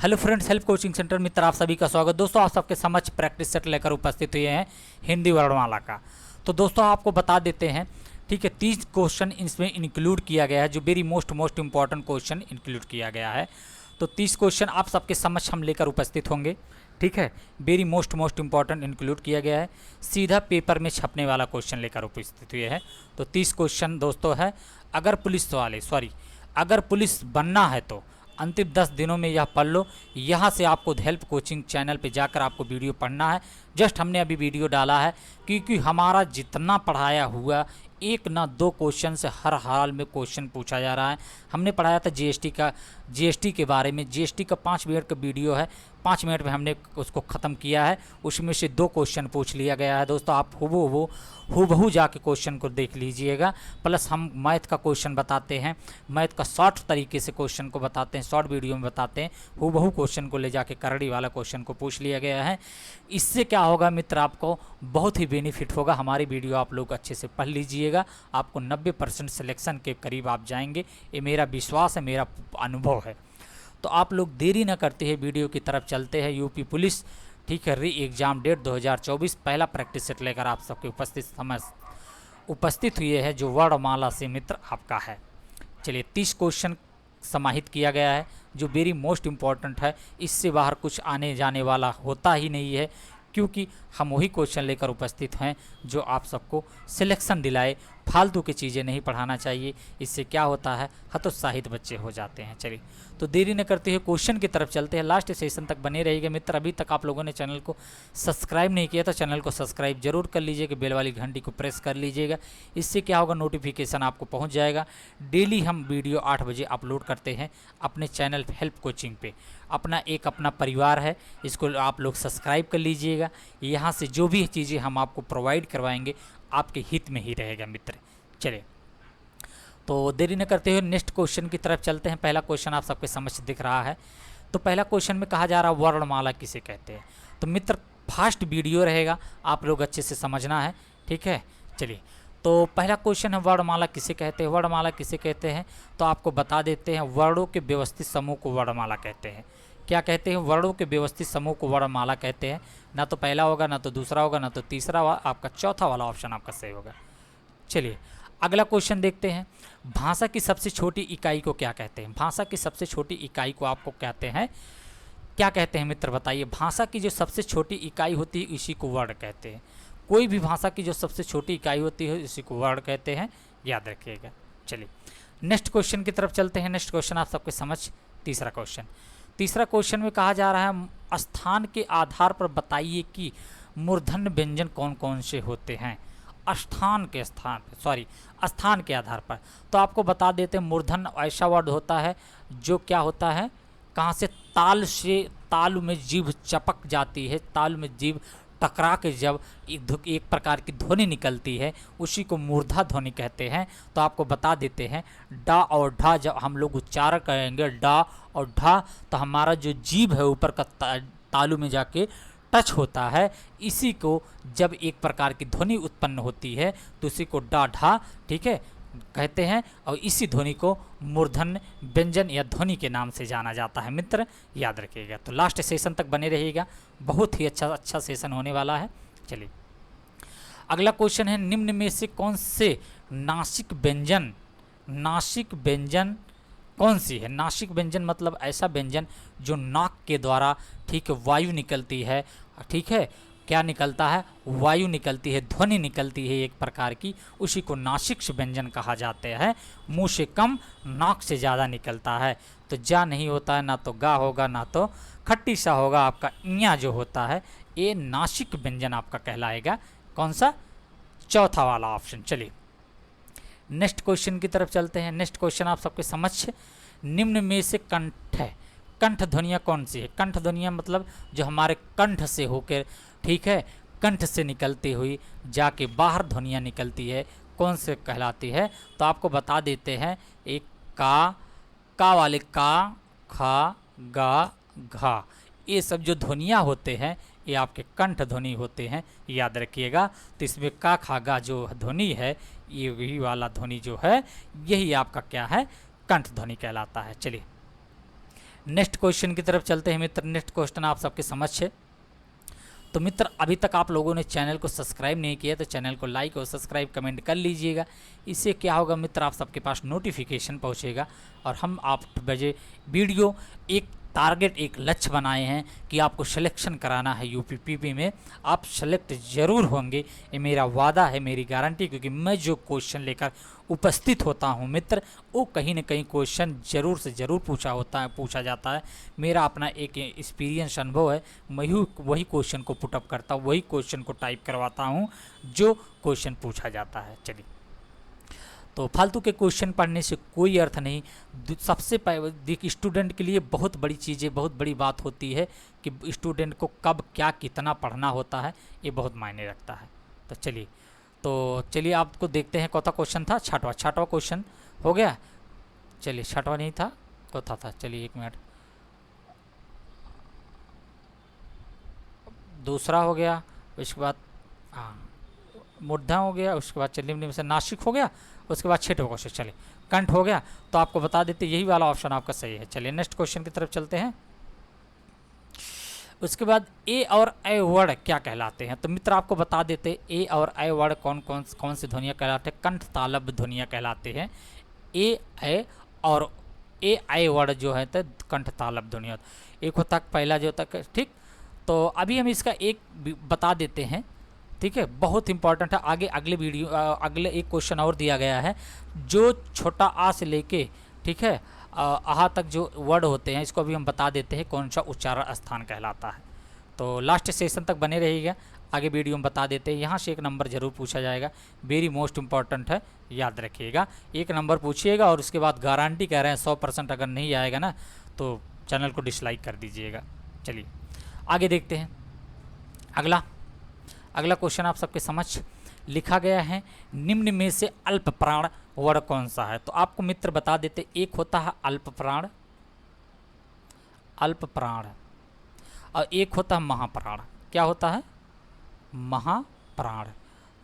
Hello friends, help coaching centre मित्र आप सभी का स्वागत। दोस्तों, आप सबके समक्ष प्रैक्टिस सेट लेकर उपस्थित हुए हैं हिंदी वर्णमाला का। तो दोस्तों आपको बता देते हैं, ठीक है, 30 क्वेश्चन इसमें इंक्लूड किया गया है, जो very most important question include किया गया है। तो 30 क्वेश्चन आप सबके समक्ष हम लेकर उपस्थित होंगे, ठीक है। वेरी मोस्ट इंपॉर्टेंट इंक्लूड किया गया है, सीधा पेपर में छपने वाला क्वेश्चन लेकर उपस्थित हुए हैं। तो 30 क्वेश्चन दोस्तों है। अगर पुलिस बनना है तो अंतिम 10 दिनों में यह पढ़ लो। यहाँ से आपको हेल्प कोचिंग चैनल पे जाकर आपको वीडियो पढ़ना है। जस्ट हमने अभी वीडियो डाला है, क्योंकि हमारा जितना पढ़ाया हुआ एक ना दो क्वेश्चन से हर हाल में क्वेश्चन पूछा जा रहा है। हमने पढ़ाया था जीएसटी के बारे में। जीएसटी का 5 मिनट का वीडियो है, 5 मिनट में हमने उसको ख़त्म किया है। उसमें से 2 क्वेश्चन पूछ लिया गया है। दोस्तों आप हूबहू जाके क्वेश्चन को देख लीजिएगा। प्लस हम मैथ का क्वेश्चन बताते हैं, मैथ का शॉर्ट तरीके से क्वेश्चन को बताते हैं, शॉर्ट वीडियो में बताते हैं। हूबहू क्वेश्चन को ले जाके करड़ी वाला क्वेश्चन को पूछ लिया गया है। इससे क्या होगा मित्र, आपको बहुत ही बेनिफिट होगा। हमारी वीडियो आप लोग अच्छे से पढ़ लीजिएगा, आपको 90% सिलेक्शन के करीब आप जाएंगे। ये मेरा विश्वास है, मेरा अनुभव है। तो आप लोग देरी न करते हैं, वीडियो की तरफ चलते हैं। यूपी पुलिस, ठीक है, री एग्ज़ाम डेट 2024 पहला प्रैक्टिस सेट लेकर आप सबके उपस्थित हुए हैं, जो वर्णमाला से मित्र आपका है। चलिए, 30 क्वेश्चन समाहित किया गया है, जो वेरी मोस्ट इम्पॉर्टेंट है। इससे बाहर कुछ आने जाने वाला होता ही नहीं है, क्योंकि हम वही क्वेश्चन लेकर उपस्थित हैं जो आप सबको सिलेक्शन दिलाए। फालतू की चीज़ें नहीं पढ़ाना चाहिए, इससे क्या होता है, हतोत्साहित बच्चे हो जाते हैं। चलिए, तो देरी न करते हुए क्वेश्चन की तरफ चलते हैं। लास्ट सेशन तक बने रहिएगा मित्र। अभी तक आप लोगों ने चैनल को सब्सक्राइब नहीं किया तो चैनल को सब्सक्राइब जरूर कर लीजिएगा, बेल वाली घंटी को प्रेस कर लीजिएगा। इससे क्या होगा, नोटिफिकेशन आपको पहुँच जाएगा। डेली हम वीडियो 8 बजे अपलोड करते हैं अपने चैनल हेल्प कोचिंग पे। अपना परिवार है, इसको आप लोग सब्सक्राइब कर लीजिएगा। यहाँ से जो भी चीज़ें हम आपको प्रोवाइड करवाएंगे आपके हित में ही रहेगा मित्र। चलिए, तो देरी न करते हुए नेक्स्ट क्वेश्चन की तरफ चलते हैं। पहला क्वेश्चन आप सबके समझ दिख रहा है। तो पहला क्वेश्चन में कहा जा रहा है वर्णमाला किसे कहते हैं। तो मित्र फास्ट वीडियो रहेगा, आप लोग अच्छे से समझना है, ठीक है। चलिए, तो पहला क्वेश्चन है वर्णमाला किसे कहते हैं। वर्णमाला किसे कहते हैं तो आपको बता देते हैं, वर्णों के व्यवस्थित समूह को वर्णमाला कहते हैं। क्या कहते हैं, वर्णों के व्यवस्थित समूह को वर्णमाला कहते हैं। ना तो पहला होगा, ना तो दूसरा होगा, ना तो तीसरा होगा, आपका चौथा वाला ऑप्शन आपका सही होगा। चलिए, अगला क्वेश्चन देखते हैं। भाषा की सबसे छोटी इकाई को क्या कहते हैं। भाषा की सबसे छोटी इकाई को आपको कहते हैं, क्या कहते हैं मित्र, बताइए। भाषा की जो सबसे छोटी इकाई होती है इसी को वर्ण कहते हैं। कोई भी भाषा की जो सबसे छोटी इकाई होती है इसी को वर्ण कहते हैं, याद रखिएगा। चलिए, नेक्स्ट क्वेश्चन की तरफ चलते हैं। नेक्स्ट क्वेश्चन आप सबके समझ तीसरा क्वेश्चन में कहा जा रहा है, स्थान के आधार पर बताइए कि मूर्धन्य व्यंजन कौन कौन से होते हैं। स्थान के आधार पर। तो आपको बता देते हैं, मूर्धन्य ऐसा वर्ड होता है जो क्या होता है, कहाँ से, तालु में जीभ चपक जाती है, तालु में जीभ टकरा के जब एक प्रकार की ध्वनि निकलती है उसी को मूर्धा ध्वनि कहते हैं। तो आपको बता देते हैं, डा और ढा जब हम लोग उच्चारण करेंगे, डा और ढा, तो हमारा जो जीभ है ऊपर का तालु में जाके टच होता है। इसी को जब एक प्रकार की ध्वनि उत्पन्न होती है तो उसी को डा ढा, ठीक है, कहते हैं। और इसी ध्वनि को मूर्धन्य व्यंजन या ध्वनि के नाम से जाना जाता है मित्र, याद रखिएगा। तो लास्ट सेशन तक बने रहिएगा, बहुत ही अच्छा सेशन होने वाला है। चलिए, अगला क्वेश्चन है, निम्न में से कौन से नासिक व्यंजन कौन सी है। नासिक व्यंजन मतलब ऐसा व्यंजन जो नाक के द्वारा, ठीक है, वायु निकलती है, ठीक है, क्या निकलता है, वायु निकलती है, ध्वनि निकलती है एक प्रकार की, उसी को नासिक व्यंजन कहा जाता है। मुंह से कम, नाक से ज़्यादा निकलता है। तो जा नहीं होता है, ना तो गा होगा, ना तो खट्टी सा होगा। आपका इया जो होता है ये नासिक व्यंजन आपका कहलाएगा। कौन सा, चौथा वाला ऑप्शन। चलिए, नेक्स्ट क्वेश्चन की तरफ चलते हैं। नेक्स्ट क्वेश्चन आप सबके समझ, निम्न में से कंठ ध्वनियाँ कौन सी है। कंठ ध्वनियाँ मतलब जो हमारे कंठ से होकर, ठीक है, कंठ से निकलती हुई जाके बाहर ध्वनियाँ निकलती है, कौन से कहलाती है। तो आपको बता देते हैं, एक का वाले का, खा, गा, घा, ये सब जो ध्वनियाँ होते हैं ये आपके कंठ ध्वनि होते हैं, याद रखिएगा। तो इसमें का, खा, गा जो ध्वनि है, ये वही वाला ध्वनि जो है, यही आपका क्या है, कंठ ध्वनि कहलाता है। चलिए, नेक्स्ट क्वेश्चन की तरफ चलते हैं मित्र। नेक्स्ट क्वेश्चन आप सबके समक्ष है। तो मित्र अभी तक आप लोगों ने चैनल को सब्सक्राइब नहीं किया तो चैनल को लाइक और सब्सक्राइब कमेंट कर लीजिएगा। इससे क्या होगा मित्र, आप सबके पास नोटिफिकेशन पहुंचेगा और हम 8 बजे वीडियो एक टारगेट एक लक्ष्य बनाए हैं कि आपको सिलेक्शन कराना है यूपीपीपी में। आप सेलेक्ट ज़रूर होंगे, ये मेरा वादा है, मेरी गारंटी, क्योंकि मैं जो क्वेश्चन लेकर उपस्थित होता हूं मित्र, वो कहीं ना कहीं क्वेश्चन ज़रूर से ज़रूर पूछा जाता है। मेरा अपना एक एक्सपीरियंस अनुभव है, मैं वही क्वेश्चन को पुटअप करता हूँ, वही क्वेश्चन को टाइप करवाता हूँ जो क्वेश्चन पूछा जाता है। चलिए, तो फालतू के क्वेश्चन पढ़ने से कोई अर्थ नहीं। सबसे देखिए, स्टूडेंट के लिए बहुत बड़ी चीज़ें, बहुत बड़ी बात होती है कि स्टूडेंट को कब क्या कितना पढ़ना होता है, ये बहुत मायने रखता है। तो चलिए आपको देखते हैं। कौन सा क्वेश्चन था? छठवां क्वेश्चन हो गया। चलिए, छठवां नहीं था, चौथा था। चलिए 1 मिनट, दूसरा हो गया, उसके बाद हाँ मूर्धा हो गया, उसके बाद चलिए निम्न में से नासिक हो गया, उसके बाद 6वां क्वेश्चन चलिए कंठ हो गया। तो आपको बता देते यही वाला ऑप्शन आपका सही है। चलिए नेक्स्ट क्वेश्चन की तरफ चलते हैं। उसके बाद ए और ए वर्ड क्या कहलाते हैं? तो मित्र आपको बता देते ए और ए वर्ड कौन सी ध्वनियाँ कहलाते हैं? कंठ तालब ध्वनियाँ कहलाते हैं। ए और ए वर्ड जो है तो कंठ तालब ध्वनियाँ। एक होता पहला जो होता है, ठीक। तो अभी हम इसका एक बता देते हैं, ठीक है, बहुत इंपॉर्टेंट है। आगे अगले एक क्वेश्चन और दिया गया है, जो छोटा आ से लेके, ठीक है, आहा तक जो वर्ड होते हैं, इसको भी हम बता देते हैं कौन सा उच्चारण स्थान कहलाता है। तो लास्ट सेशन तक बने रहिएगा, आगे वीडियो में बता देते हैं। यहाँ से एक नंबर जरूर पूछा जाएगा, वेरी मोस्ट इंपॉर्टेंट है, याद रखिएगा। एक नंबर पूछिएगा और उसके बाद गारंटी कह रहे हैं 100% अगर नहीं आएगा ना तो चैनल को डिसलाइक कर दीजिएगा। चलिए आगे देखते हैं। अगला क्वेश्चन आप सबके समक्ष लिखा गया है, निम्न में से अल्प प्राण वर्ड कौन सा है? तो आपको मित्र बता देते, एक होता है अल्प प्राण और एक होता है महाप्राण। क्या होता है? महाप्राण।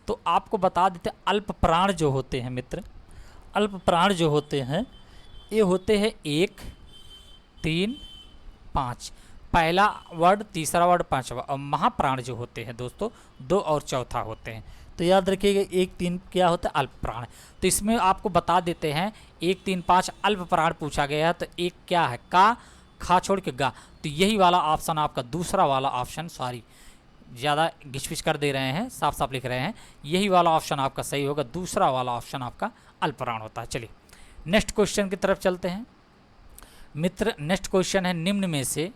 तो आपको बता देते अल्प प्राण जो होते हैं मित्र, अल्प प्राण जो होते हैं ये होते हैं 1, 3, 5। पहला वर्ड, तीसरा वर्ड, 5वां। और महाप्राण जो होते हैं दोस्तों 2 और चौथा होते हैं। तो याद रखिएगा 1, 3 क्या होता है? अल्प प्राण। तो इसमें आपको बता देते हैं 1, 3, 5 अल्प प्राण पूछा गया है। तो एक क्या है? का, खा छोड़ के गा। तो यही वाला ऑप्शन आपका, दूसरा वाला ऑप्शन, सॉरी ज़्यादा घिचपिच कर दे रहे हैं, साफ साफ लिख रहे हैं, यही वाला ऑप्शन आपका सही होगा, दूसरा वाला ऑप्शन आपका अल्प प्राण होता है। चलिए नेक्स्ट क्वेश्चन की तरफ चलते हैं मित्र। नेक्स्ट क्वेश्चन है, निम्न में से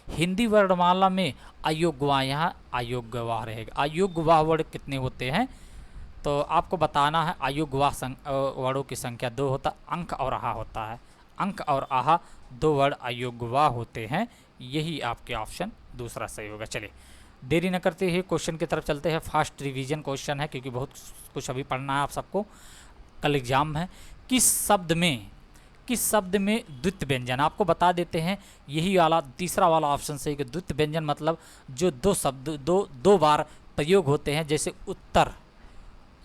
हिंदी वर्णमाला में अयोग्यवाह, यहाँ अयोग्यवाह रहेगा। अयोग्यवाह वर्ड कितने होते हैं? तो आपको बताना है। अयोग्यवाह वर्डों की संख्या 2 होता है। अंक और आहा होता है। अंक और आहा 2 वर्ड अयोग्यवाह होते हैं। यही आपके ऑप्शन दूसरा सही होगा। चलिए देरी न करते हुए क्वेश्चन की तरफ चलते हैं। फास्ट रिवीजन क्वेश्चन है क्योंकि बहुत कुछ अभी पढ़ना है आप सबको, कल एग्जाम है। किस शब्द में द्वित्व व्यंजन? आपको बता देते हैं यही वाला तीसरा वाला ऑप्शन सही है। द्वित्व व्यंजन मतलब जो 2 शब्द दो बार प्रयोग होते हैं। जैसे उत्तर,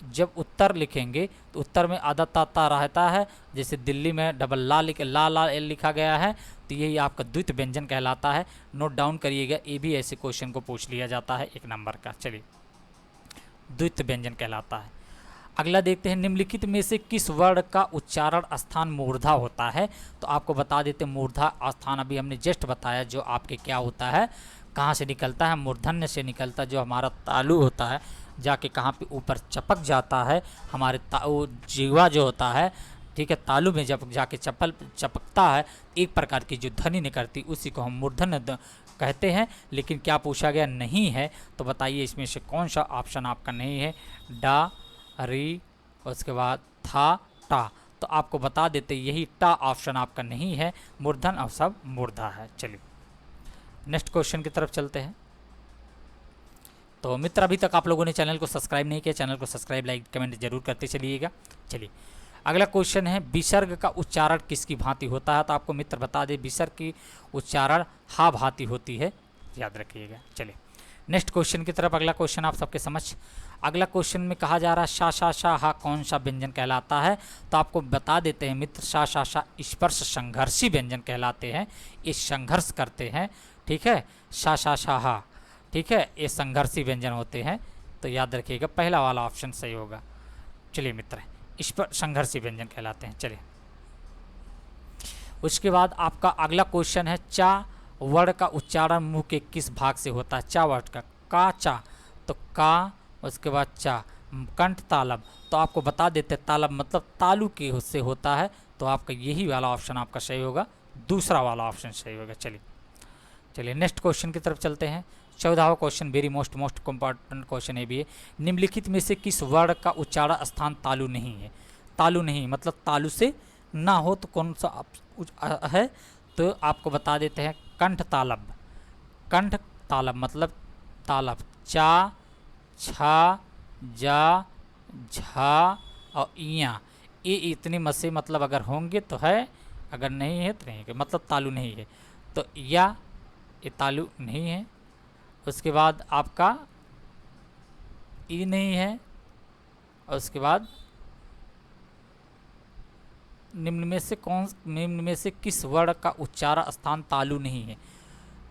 जब उत्तर लिखेंगे तो उत्तर में आधा ता रहता है। जैसे दिल्ली में डबल ला लिखा गया है, तो यही आपका द्वित्व व्यंजन कहलाता है। नोट डाउन करिएगा, ये भी ऐसे क्वेश्चन को पूछ लिया जाता है 1 नंबर का। चलिए द्वित्व व्यंजन कहलाता है। अगला देखते हैं, निम्नलिखित में से किस वर्ण का उच्चारण स्थान मूर्धा होता है? तो आपको बता देते हैं मूर्धा स्थान अभी हमने जस्ट बताया, जो आपके क्या होता है, कहाँ से निकलता है? मूर्धन्य से निकलता है। जो हमारा तालु होता है जाके कहाँ पे ऊपर चपक जाता है, हमारे जीवा जो होता है, ठीक है, तालु में जब जाके चपकता है, एक प्रकार की जो ध्वनि निकलती, उसी को हम मूर्धन्य कहते हैं। लेकिन क्या पूछा गया? नहीं है। तो बताइए इसमें से कौन सा ऑप्शन आपका नहीं है? डा, री, उसके बाद था, टा। तो आपको बता देते यही टा ऑप्शन आपका नहीं है, मूर्धन और सब मूर्धा है। चलिए नेक्स्ट क्वेश्चन की तरफ चलते हैं। तो मित्र अभी तक आप लोगों ने चैनल को सब्सक्राइब नहीं किया, चैनल को सब्सक्राइब, लाइक, कमेंट जरूर करते चलिएगा। चलिए अगला क्वेश्चन है, विसर्ग का उच्चारण किसकी भांति होता है? तो आपको मित्र बता दें विसर्ग की उच्चारण हा भांति होती है, याद रखिएगा। चलिए नेक्स्ट क्वेश्चन की तरफ, अगला क्वेश्चन आप सबके समझ। अगला क्वेश्चन में कहा जा रहा है शा शा शा हा कौन सा व्यंजन कहलाता है। तो आपको बता देते हैं मित्र, शा शा शा स्पर्श संघर्षी व्यंजन कहलाते हैं, ये संघर्ष करते हैं, ठीक है। शा शा शा हा, ठीक है, ये संघर्षी व्यंजन होते हैं, तो याद रखिएगा पहला वाला ऑप्शन सही होगा। चलिए मित्र, इस पर संघर्षी व्यंजन कहलाते हैं। चलिए उसके बाद आपका अगला क्वेश्चन है चा वर्ड का उच्चारण मुंह के किस भाग से होता है। चा वर्ड का चा, तो का, उसके बाद चा, कंठ तालब, तो आपको बता देते तालब मतलब तालु के से होता है, तो आपका यही वाला ऑप्शन आपका सही होगा, दूसरा वाला ऑप्शन सही होगा। चलिए नेक्स्ट क्वेश्चन की तरफ चलते हैं। 14वां question very most important question है भी है। निम्नलिखित में से किस वर्ण का उच्चारण स्थान तालु नहीं है। तालु नहीं मतलब तालु से ना हो तो कौन सा है, तो आपको बता देते हैं कंठ तालब। कंठ तालब मतलब तालब, चा, छा, जा, झा और इया, ये इतनी मसे मतलब अगर होंगे तो है, अगर नहीं है तो नहीं है, मतलब तालु नहीं है। तो या ये तालु नहीं है। उसके बाद आपका ई नहीं है, और उसके बाद निम्न में से किस वर्ण का उच्चारण स्थान तालु नहीं है।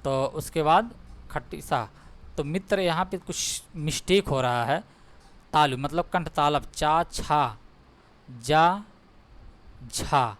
तो उसके बाद खट्टी सा, तो मित्र यहाँ पे कुछ मिस्टेक हो रहा है। तालु मतलब कंठ तालब, चा, छा, जा, झा,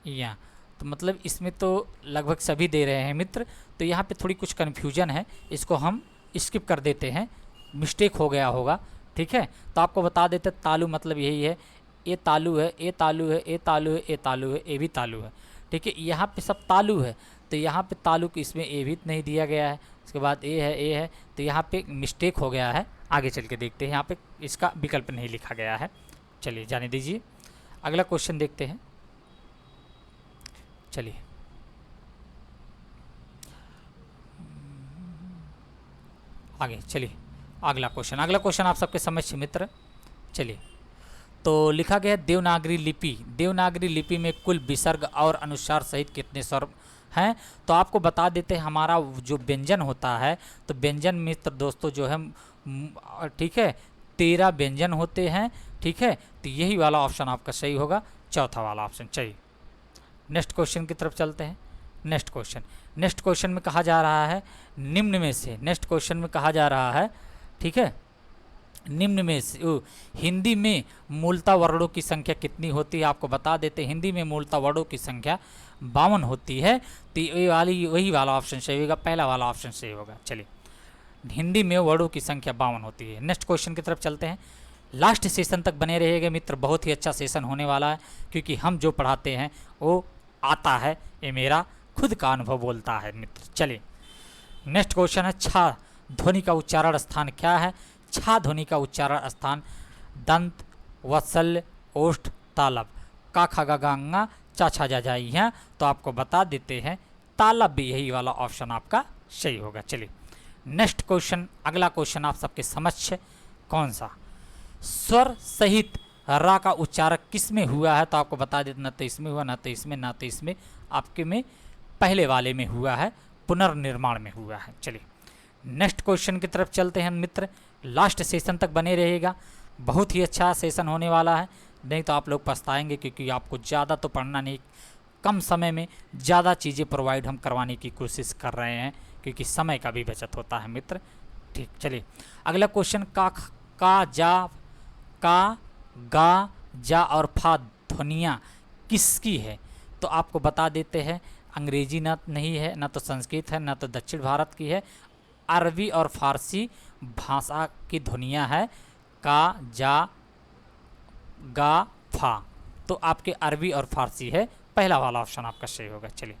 या, तो मतलब इसमें तो लगभग सभी दे रहे हैं मित्र, तो यहाँ पे थोड़ी कुछ कन्फ्यूजन है, इसको हम स्किप कर देते हैं, मिस्टेक हो गया होगा, ठीक है। तो आपको बता देते तालु मतलब यही है, ये तालु है, ये तालु है, ये तालु है, ये तालु है, ये भी तालु है, ठीक है। यहाँ पे सब तालु है, तो यहाँ पे तालु को इसमें ए भी नहीं दिया गया है, उसके बाद ए है, तो यहाँ पे मिस्टेक हो गया है। आगे चल के देखते हैं, यहाँ पे इसका विकल्प नहीं लिखा गया है। चलिए जाने दीजिए, अगला क्वेश्चन देखते हैं। चलिए आगे चलिए, अगला क्वेश्चन आप सबके समझ मित्र। चलिए तो लिखा गया है देवनागरी लिपि। देवनागरी लिपि में कुल विसर्ग और अनुस्वार सहित कितने स्वर हैं। तो आपको बता देते हैं हमारा जो व्यंजन होता है, तो व्यंजन मित्र दोस्तों जो है, ठीक है, 13 व्यंजन होते हैं, ठीक है। तो यही वाला ऑप्शन आपका सही होगा, चौथा वाला ऑप्शन। चाहिए नेक्स्ट क्वेश्चन की तरफ चलते हैं। नेक्स्ट क्वेश्चन में कहा जा रहा है निम्न में से, नेक्स्ट क्वेश्चन में कहा जा रहा है, ठीक है, निम्न में से हिंदी में मूलतः वर्णों की संख्या कितनी होती है। आपको बता देते हैं हिंदी में मूलतः वर्णों की संख्या 52 होती है, तो ये वाली वही वाला ऑप्शन सही होगा, पहला वाला ऑप्शन सही होगा। चलिए हिंदी में वर्णों की संख्या 52 होती है। नेक्स्ट क्वेश्चन की तरफ चलते हैं। लास्ट सेशन तक बने रहिएगा मित्र, बहुत ही अच्छा सेशन होने वाला है, क्योंकि हम जो पढ़ाते हैं वो आता है, ये मेरा खुद का अनुभव बोलता है मित्र। चलिए नेक्स्ट क्वेश्चन है छा ध्वनि का उच्चारण स्थान क्या है। छा ध्वनि का उच्चारण स्थान दंत, वत्सल्य, ओष्ठ, तालब, का खा गा गांगा चा छा जा जाई हैं। तो आपको बता देते हैं तालब भी यही वाला ऑप्शन आपका सही होगा। चलिए नेक्स्ट क्वेश्चन, अगला क्वेश्चन आप सबके समक्ष कौन सा स्वर सहित रा का उच्चारण किस में हुआ है। तो आपको बता देते न तो इसमें हुआ, ना तो इसमें, ना तो इसमें, आपके में पहले वाले में हुआ है, पुनर्निर्माण में हुआ है। चलिए नेक्स्ट क्वेश्चन की तरफ चलते हैं मित्र, लास्ट सेशन तक बने रहेगा, बहुत ही अच्छा सेशन होने वाला है, नहीं तो आप लोग पछताएंगे, क्योंकि आपको ज़्यादा तो पढ़ना नहीं, कम समय में ज़्यादा चीज़ें प्रोवाइड हम करवाने की कोशिश कर रहे हैं, क्योंकि समय का भी बचत होता है मित्र। ठीक, चलिए अगला क्वेश्चन, का गा जा और फा ध्वनियाँ किसकी है। तो आपको बता देते हैं अंग्रेजी ना नहीं है, ना तो संस्कृत है, ना तो दक्षिण भारत की है, अरबी और फारसी भाषा की ध्वनियाँ है, का जा गा फा। तो आपके अरबी और फारसी है, पहला वाला ऑप्शन आपका सही होगा। चलिए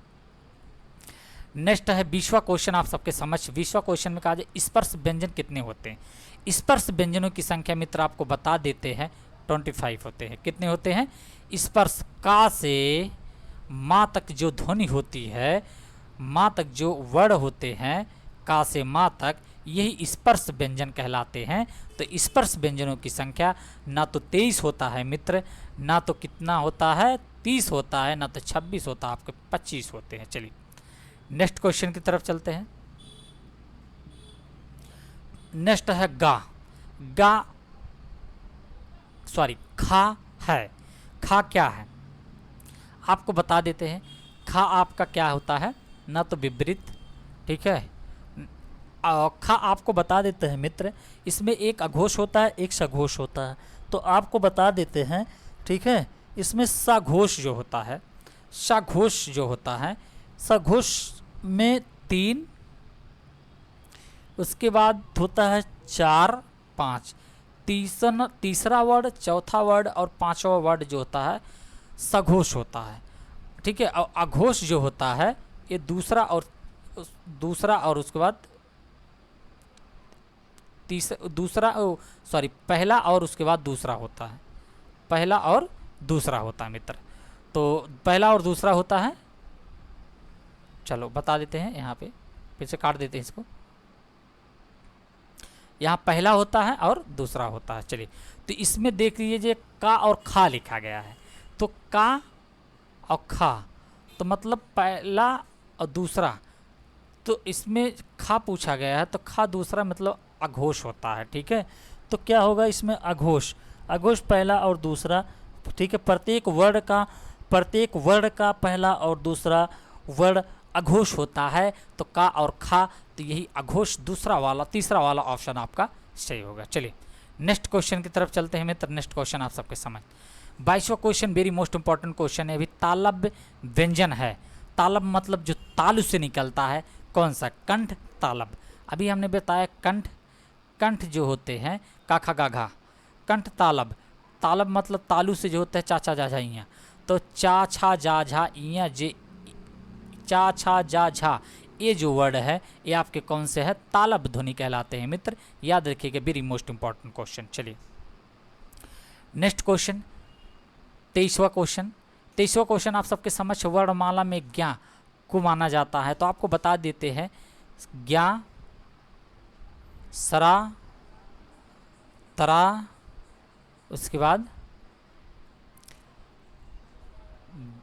नेक्स्ट है 20वां क्वेश्चन आप सबके समझ। 20वां क्वेश्चन में कहा जाए स्पर्श व्यंजन कितने होते हैं। स्पर्श व्यंजनों की संख्या मित्र आपको बता देते हैं 25 होते हैं। कितने होते हैं। स्पर्श का से माँ तक जो ध्वनि होती है, माँ तक जो वर्ण होते हैं, का से माँ तक, यही स्पर्श व्यंजन कहलाते हैं। तो स्पर्श व्यंजनों की संख्या ना तो 23 होता है मित्र, ना तो कितना होता है 30 होता है, ना तो 26 होता है, आपके 25 होते हैं। चलिए नेक्स्ट क्वेश्चन की तरफ चलते हैं। नेक्स्ट है गा। गा सॉरी खा है। खा क्या है आपको बता देते हैं। खा आपका क्या होता है, ना तो विपरीत, ठीक है। खा आपको बता देते हैं मित्र, इसमें एक अघोष होता है, एक सघोष होता है। तो आपको बता देते हैं, ठीक है। इसमें सघोष जो होता है, सघोष जो होता है, सघोष में 3, उसके बाद होता है 4, 5, तीसरा वर्ड, चौथा वर्ड और पांचवा वर्ड जो होता है सघोष होता है, ठीक है। और अघोष जो होता है ये दूसरा और उसके बाद पहला और उसके बाद दूसरा होता है। पहला और दूसरा होता है मित्र। तो पहला और दूसरा होता है, चलो बता देते हैं, यहाँ पे फिर से काट देते हैं इसको। यहाँ पहला होता है और दूसरा होता है। चलिए, तो इसमें देख लीजिए का और खा लिखा गया है। तो का और खा तो मतलब पहला और दूसरा, तो इसमें खा पूछा गया है तो खा दूसरा मतलब अघोष होता है, ठीक है। तो क्या होगा इसमें अघोष, अघोष पहला और दूसरा, ठीक है। प्रत्येक वर्ण का पहला और दूसरा वर्ण अघोष होता है। तो का और खा, तो यही अघोष तीसरा वाला ऑप्शन आपका सही होगा। चलिए नेक्स्ट क्वेश्चन की तरफ चलते हैं मित्र। नेक्स्ट क्वेश्चन आप सबके समझ 22वां question very most important question है। अभी तालब व्यंजन है। तालब मतलब जो तालु से निकलता है, कौन सा, कंठ तालब। अभी हमने बताया कंठ जो होते हैं का खा गा घा, कंठ तालब। तालब मतलब तालु से जो होता है चाचा जा इया। तो चा छा जा झा इया जे, चा छा जा झा, ये जो वर्ड है ये आपके कौन से है, तालब ध्वनि कहलाते हैं मित्र। याद रखिएगा, वेरी मोस्ट इंपॉर्टेंट क्वेश्चन। चलिए नेक्स्ट क्वेश्चन 23वां क्वेश्चन आप सबके समझ वर्णमाला में ज्ञा को माना जाता है। तो आपको बता देते हैं ज्ञा, सरा, तरा, उसके बाद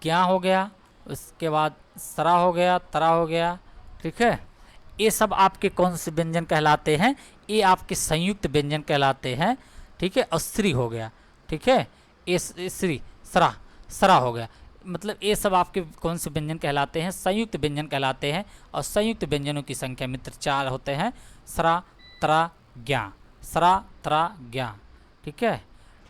ज्ञा हो गया, उसके बाद सरा हो गया, तरा हो गया, ठीक है। ये सब आपके कौन से व्यंजन कहलाते हैं, ये आपके संयुक्त व्यंजन कहलाते हैं, ठीक है। और श्री हो गया, ठीक है। ये श्री सरा हो गया, मतलब ये सब आपके कौन से व्यंजन कहलाते हैं, संयुक्त व्यंजन कहलाते हैं। और संयुक्त व्यंजनों की संख्या मित्र 4 होते हैं, सरा तरा ज्ञा, सरा तरा ज्ञा, ठीक है।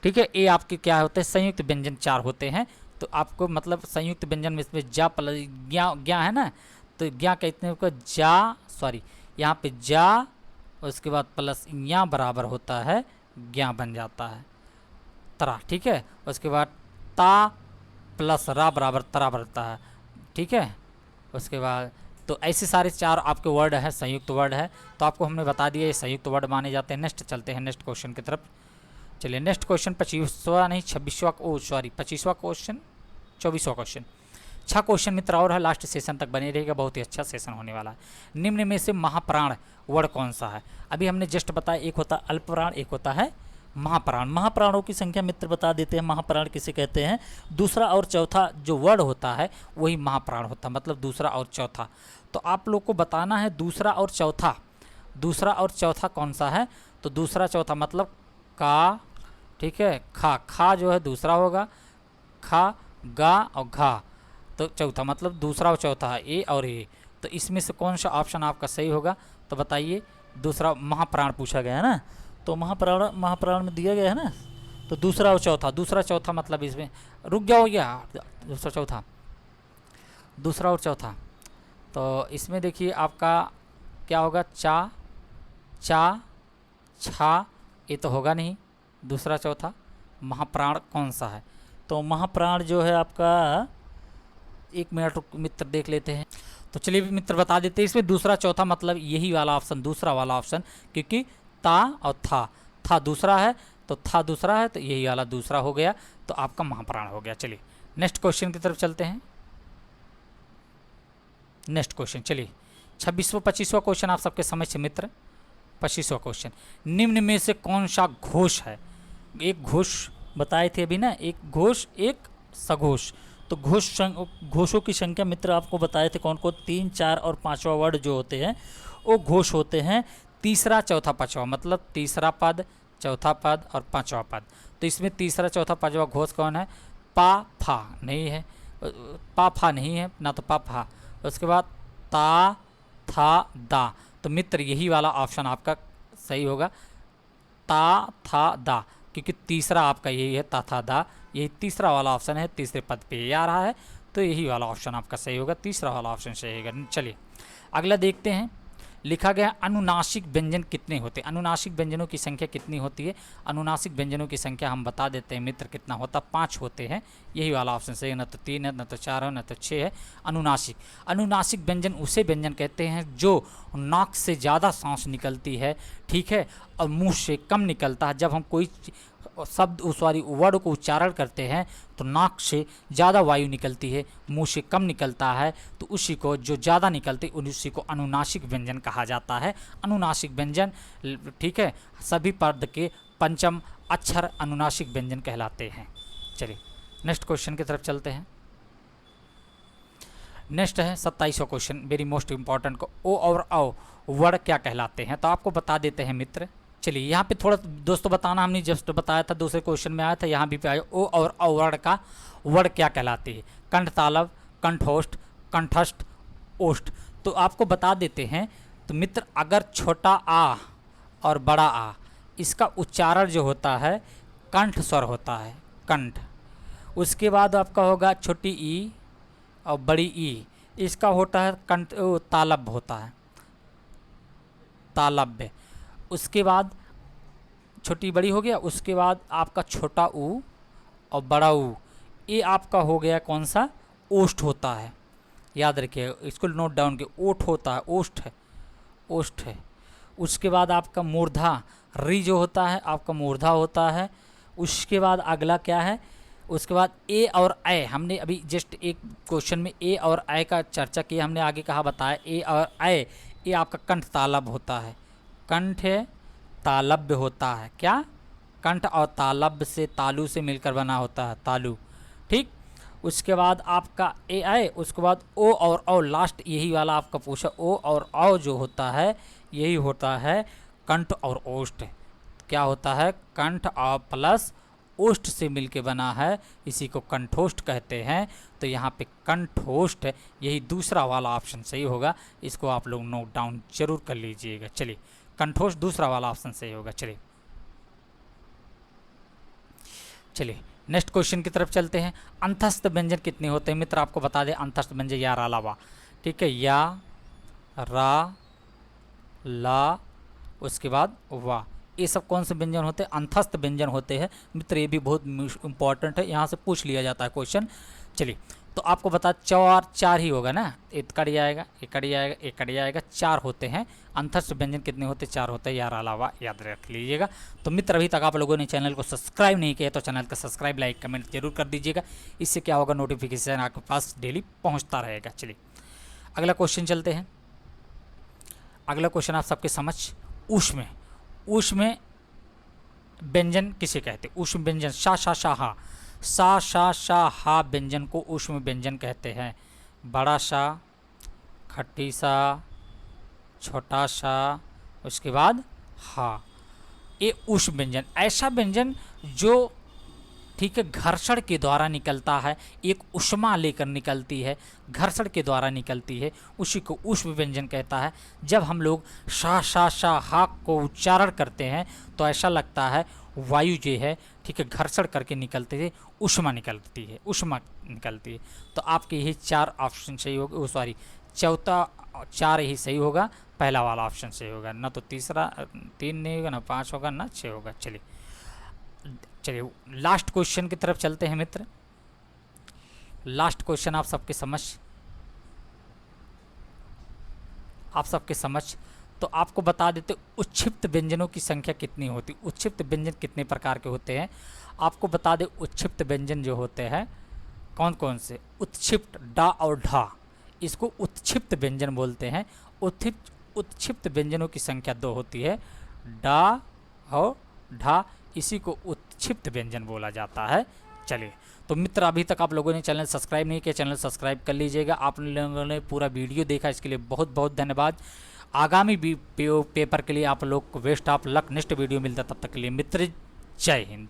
ठीक है, ये आपके क्या होते हैं, संयुक्त व्यंजन 4 होते हैं। तो आपको मतलब संयुक्त व्यंजन में इसमें जा प्लस ज्ञा है ना, तो ज्ञा कहते हैं जा, सॉरी यहाँ पे जा, उसके बाद प्लस या बराबर होता है ज्ञा बन जाता है तरा, ठीक है। उसके बाद ता प्लस रा बराबर तरा बनता है, ठीक है। उसके बाद तो ऐसे सारे 4 आपके वर्ड है, संयुक्त वर्ड है। तो आपको हमने बता दिया ये संयुक्त वर्ड माने जाते हैं। नेक्स्ट चलते हैं नेक्स्ट क्वेश्चन की तरफ। चलिए नेक्स्ट क्वेश्चन 24वां क्वेश्चन 24वां क्वेश्चन। 6 क्वेश्चन मित्र और है, लास्ट सेशन तक बने रहेगा, बहुत ही अच्छा सेशन होने वाला है। निम्न में से महाप्राण वर्ड कौन सा है। अभी हमने जस्ट बताया, एक होता है अल्पप्राण, एक होता है महाप्राण। महाप्राणों की संख्या मित्र बता देते हैं, महाप्राण किसे कहते हैं। दूसरा और चौथा जो वर्ड होता है वही महाप्राण होता है, मतलब दूसरा और चौथा। तो आप लोग को बताना है दूसरा और चौथा कौन सा है। तो दूसरा चौथा मतलब का, ठीक है। खा जो है दूसरा होगा, खा गा और घा, तो चौथा मतलब दूसरा और चौथा है, ए और ए। तो इसमें से कौन सा ऑप्शन आपका सही होगा, तो बताइए। दूसरा महाप्राण पूछा गया है ना, तो महाप्राण में दिया गया है ना, तो दूसरा चौथा मतलब इसमें रुक गया, हो गया दूसरा और चौथा। तो इसमें देखिए आपका क्या होगा, चा छा, ये तो होगा नहीं। दूसरा चौथा महाप्राण कौन सा है, तो महाप्राण जो है आपका, 1 मिनट मित्र देख लेते हैं। तो चलिए मित्र बता देते हैं, इसमें दूसरा चौथा मतलब यही वाला ऑप्शन, दूसरा वाला ऑप्शन, क्योंकि ता और था दूसरा है, तो था दूसरा है, तो यही वाला दूसरा हो गया, तो आपका महाप्राण हो गया। चलिए नेक्स्ट क्वेश्चन की तरफ चलते हैं। नेक्स्ट क्वेश्चन चलिए 25वां क्वेश्चन आप सबके समझ से मित्र। 25वां क्वेश्चन, निम्न में से कौन सा घोष है। एक घोष बताए थे अभी ना, एक घोष एक सघोष। तो घोषों की संख्या मित्र आपको बताए थे कौन कौन, 3, 4 और 5वां वर्ड जो होते हैं वो घोष होते हैं। तीसरा चौथा पांचवा, मतलब तीसरा पद, चौथा पद और पांचवा पद। तो इसमें तीसरा चौथा पांचवा घोष कौन है? पा फा नहीं है, पा फा नहीं है ना, तो पा फा। उसके बाद ता था दा। तो मित्र यही वाला ऑप्शन आपका सही होगा, ता था दा, क्योंकि तीसरा आपका यही है, ता था दा, यही तीसरा वाला ऑप्शन है, तीसरे पद पे ये आ रहा है, तो यही वाला ऑप्शन आपका सही होगा, तीसरा वाला ऑप्शन सही होगा। चलिए अगला देखते हैं। लिखा गया अनुनासिक व्यंजन कितने होते हैं? अनुनासिक व्यंजनों की संख्या कितनी होती है? अनुनासिक व्यंजनों की संख्या हम बता देते हैं मित्र, कितना होता? 5 होते हैं, यही वाला ऑप्शन सही है, न तो 3 है, न तो 4 है, न तो 6 है। अनुनासिक व्यंजन उसे व्यंजन कहते हैं जो नाक से ज़्यादा सांस निकलती है, ठीक है, और मुंह से कम निकलता है। जब हम कोई शब्द सॉरी वर्ड को उच्चारण करते हैं तो नाक से ज़्यादा वायु निकलती है, मुंह से कम निकलता है, तो उसी को जो ज़्यादा निकलती उसी को अनुनासिक व्यंजन कहा जाता है। अनुनासिक व्यंजन, ठीक है, सभी पद के पंचम अक्षर अनुनासिक व्यंजन कहलाते हैं। चलिए नेक्स्ट क्वेश्चन की तरफ चलते हैं। नेक्स्ट है 27वां क्वेश्चन, वेरी मोस्ट इंपॉर्टेंट को, ओ और औ वर्ड क्या कहलाते हैं? तो आपको बता देते हैं मित्र। चलिए यहाँ पे थोड़ा दोस्तों बताना, हमने जस्ट बताया था, दूसरे क्वेश्चन में आया था, यहाँ भी पे आया, ओ और औ वर्ड का वर्ड क्या कहलाते हैं? कंठ तालव, कंठोष्ठ, कंठस्थ, ओष्ठ। तो आपको बता देते हैं। तो मित्र अगर छोटा आ और बड़ा आ, इसका उच्चारण जो होता है कंठ स्वर होता है, कंठ। उसके बाद आपका होगा छोटी ई और बड़ी ई, इसका होता है कंठ, तालव्य होता है, तालव्य। उसके बाद छोटी बड़ी हो गया, उसके बाद आपका छोटा ऊ और बड़ा ऊ, ये आपका हो गया कौन सा? ओष्ठ होता है। याद रखिए इसको, नोट डाउन के, ओठ होता है, ओष्ठ है, ओष्ठ है। उसके बाद आपका मूर्धा, री जो होता है आपका मूर्धा होता है। उसके बाद अगला क्या है? उसके बाद ए और ऐ, हमने अभी जस्ट एक क्वेश्चन में ए और ऐ का चर्चा किया, हमने आगे कहा बताया ए और ऐ, ये आपका कंठ तालव्य होता है, कंठ तालव्य होता है। क्या? कंठ और तालव्य से, तालु से मिलकर बना होता है, तालु, ठीक। उसके बाद आपका ए आए, उसके बाद ओ और औ, लास्ट यही वाला आपका पूछा, ओ और औ जो होता है यही होता है कंठ और ओष्ठ। क्या होता है? कंठ और प्लस ओष्ठ से मिलके बना है, इसी को कंठोष्ठ कहते हैं। तो यहाँ पे कंठोष्ठ, यही दूसरा वाला ऑप्शन सही होगा, इसको आप लोग नोट डाउन जरूर कर लीजिएगा। चलिए कंठोष्ठ दूसरा वाला ऑप्शन सही होगा। चलिए नेक्स्ट क्वेश्चन की तरफ चलते हैं। अंतस्थ व्यंजन कितने होते हैं मित्र? आपको बता दें अंतस्थ व्यंजन या रा ला वा, ठीक है, या रा ला, उसके बाद वाह, ये सब कौन से व्यंजन होते हैं? अंतस्थ व्यंजन होते हैं मित्र, ये भी बहुत इंपॉर्टेंट है, यहाँ से पूछ लिया जाता है क्वेश्चन। चलिए तो आपको बता, चार ही होगा ना, एक कड़ी आएगा, एक कड़ी आएगा, एक कड़ी आएगा, 4 होते हैं। अंतस्थ व्यंजन कितने होते? 4 होते हैं, यार अलावा, याद रख लीजिएगा। तो मित्र अभी तक आप लोगों ने चैनल को सब्सक्राइब नहीं किया तो चैनल का सब्सक्राइब, लाइक, कमेंट जरूर कर दीजिएगा, इससे क्या होगा, नोटिफिकेशन आपके पास डेली पहुँचता रहेगा। चलिए अगला क्वेश्चन चलते हैं। अगला क्वेश्चन आप सबके समझ, ऊष्म, ऊष्म व्यंजन किसे कहते हैं? ऊष्म व्यंजन, शा शा शा हा, सा शा शा हा व्यंजन को ऊष्म व्यंजन कहते हैं। बड़ा सा, खट्टी सा, छोटा सा, उसके बाद हा, ये ऊष्म व्यंजन, ऐसा व्यंजन जो, ठीक है, घर्षण के द्वारा निकलता है, एक ऊष्मा लेकर निकलती है, घर्षण के द्वारा निकलती है, उसी को ऊष्म व्यंजन कहता है। जब हम लोग शा शा शा हा को उच्चारण करते हैं तो ऐसा लगता है वायु जो है, ठीक है, घर्षण करके निकलते थे, ऊष्मा निकलती है, ऊष्मा निकलती है। तो आपके यही 4 ऑप्शन सही होगा, सॉरी चौथा 4 ही सही होगा, पहला वाला ऑप्शन सही होगा, ना तो तीसरा 3 नहीं होगा, ना 5 होगा, ना 6 होगा। चलिए लास्ट क्वेश्चन की तरफ चलते हैं मित्र। लास्ट क्वेश्चन आप सबके समझ, तो आपको बता देते उच्छिप्त व्यंजनों की संख्या कितनी होती? उच्छिप्त व्यंजन कितने प्रकार के होते हैं? आपको बता दें उच्छिप्त व्यंजन जो होते हैं कौन कौन से? उत्क्षिप्त, डा और ढा, इसको उत्क्षिप्त व्यंजन बोलते हैं। उत्क्षिप्त व्यंजनों की संख्या 2 होती है, डा और ढा, इसी को उत्क्षिप्त व्यंजन बोला जाता है। चलिए तो मित्र अभी तक आप लोगों ने चैनल सब्सक्राइब नहीं किया, चैनल सब्सक्राइब कर लीजिएगा। आप लोगों ने पूरा वीडियो देखा, इसके लिए बहुत बहुत धन्यवाद। आगामी भी पेपर के लिए आप लोग को best of luck. Next video मिलता है, तब तक के लिए मित्र जय हिंद।